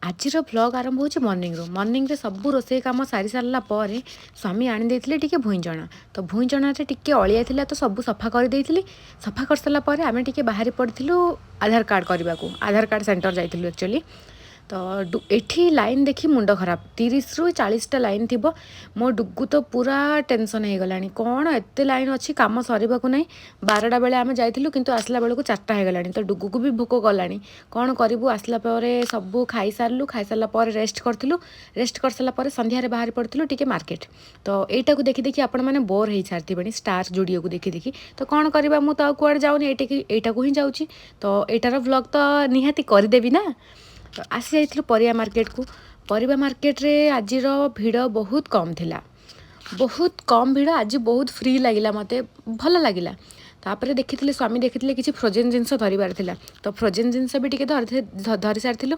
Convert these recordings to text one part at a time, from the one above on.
आजिर vlog आरंभ हो morning रे सब रोसे काम सारी सारा पर स्वामी आनी देथिले टिके भुईंचणा तो भुईंचणा टिके अलिया थिला तो सब सफा कर देइथिली सफा कर सारा पर आमे टिके बाहरी पड़थिलु आधार कार्ड करने को आधार कार्ड सेंटर जाइथिलु एक्चुअली तो एठी लाइन देखी मुंड खराब 30 रु 40टा लाइन थी मो डुगु तो पूरा टेंशन हो गलानी कौन एत लाइन अच्छी कम सर को नहीं 12टा बेले आम जाइलु किंतु आसला बेलू 4टा हो गलानी तो डुगु को भी भोक गलानी कौन करूँ आसला सब खाई सारू खाई सारा पर रेस्ट करूँ रेस्ट कर सारा पर संध्यारे बाहर पड़ू टी मार्केट तो यहीटा को देखी देखी आपण मैंने बोर हो सारी स्टार जुडियो को देखी देखी तो कौन करवा मुझे तो कौड़े जाऊनी यहीटा को ही जाऊँगी तो यटार व्लॉग तो निहाती करदेवी ना तो आसी जाइलु परिया मार्केट को परिया मार्केट रे आज भिड़ बहुत कम थिला बहुत कम भिड़ आज बहुत फ्री लगिला मते भल लगिला तापर देखी स्वामी देखी किसी फ्रोजेन जिनस धरबार थिला तो फ्रोजेन जिनस भी टिके धरी सारी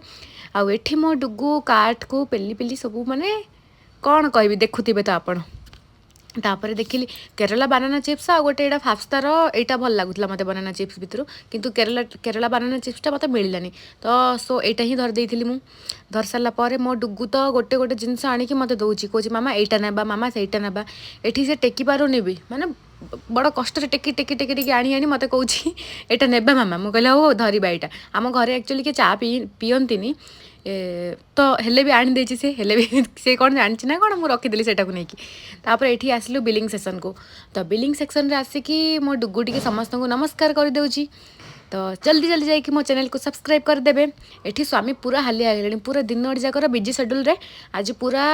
आउ एठी मो डुगु काट को पेली पेली सब माने कौन कहबी देखुथिबे तो आपण तापर देखिली केरला बानाना चिप्स आ गोटे यहाँ फाफ्स्तार यहाँ भल लगुला मत बनाना चिप्स भितर किंतु केरला बानाना चिप्सटा मत मिलानी तो सो यहाँ ही धरदे मुझ धर सारापर मो डुगु तो गोटे गोटे जिनस आणिकी मत दौची कौच मामा यहाँ ना मामा सहीटा ना ये से टेकी पारुनी भी माने बड़ कष्ट टेकी टेकी टेकी टेकी आनी आनी मत कौच यहाँ ने मामा मुझे कहले हो धरवा यहाँ आम घर एक्चुअली के चा पीयंती तो हेले भी आनी देची से हेले भी से कौन जानी ना कौन मुझे रखीदेली से तापर ये आसलु बिलिंग सेक्शन को तो बिलिंग सेक्शन रे आसिकी मो डुगु टी समस्त को नमस्कार कर देउची तो जल्दी जल्दी जाकि मो चैनल को सब्सक्राइब करदेवे एठी स्वामी पूरा हालिया गले पूरा दिन जाकर बिजी शेड्यूल रे आज पूरा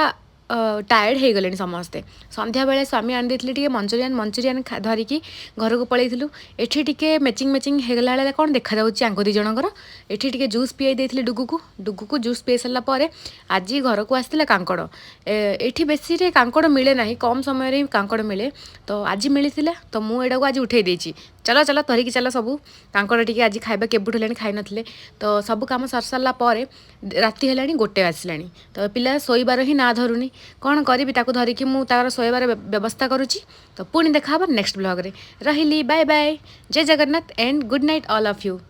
टायर्ड हो गले समस्ते संध्या बेले स्वामी आनी देथिले टिके मंचूरियन धरिकी घर को पलैथिलु एठी टिके मैचिंग मैचिंग हेगला बेले कौन देखा जाउची आंको दी जनकर एठी टिके जूस पियाई देथिले डुगु को जूस पियाई सारा पर आज घर को आसला कांकड़ एठी बेसी रे कांकड़ मिले ना कम समय रे कांकड़ मिले तो आज मिलता तो मुझे को आज उठे देची चलो चलो धरिकी चलो सब कांकड़ टिके आज खाଇବା केबुठ हेलानी खाई नथिले तो सब काम सर सारा पर राति हेलानी गोटे आसला तो पिला शोइबार ही ना धरुनी कौन करी ताको धरिकी मु तार शोइबार व्यवस्था करुची तो पुणी देखा नेक्स्ट ब्लॉग रे रहिली बाय बाय जय Jagannath and good night all of you.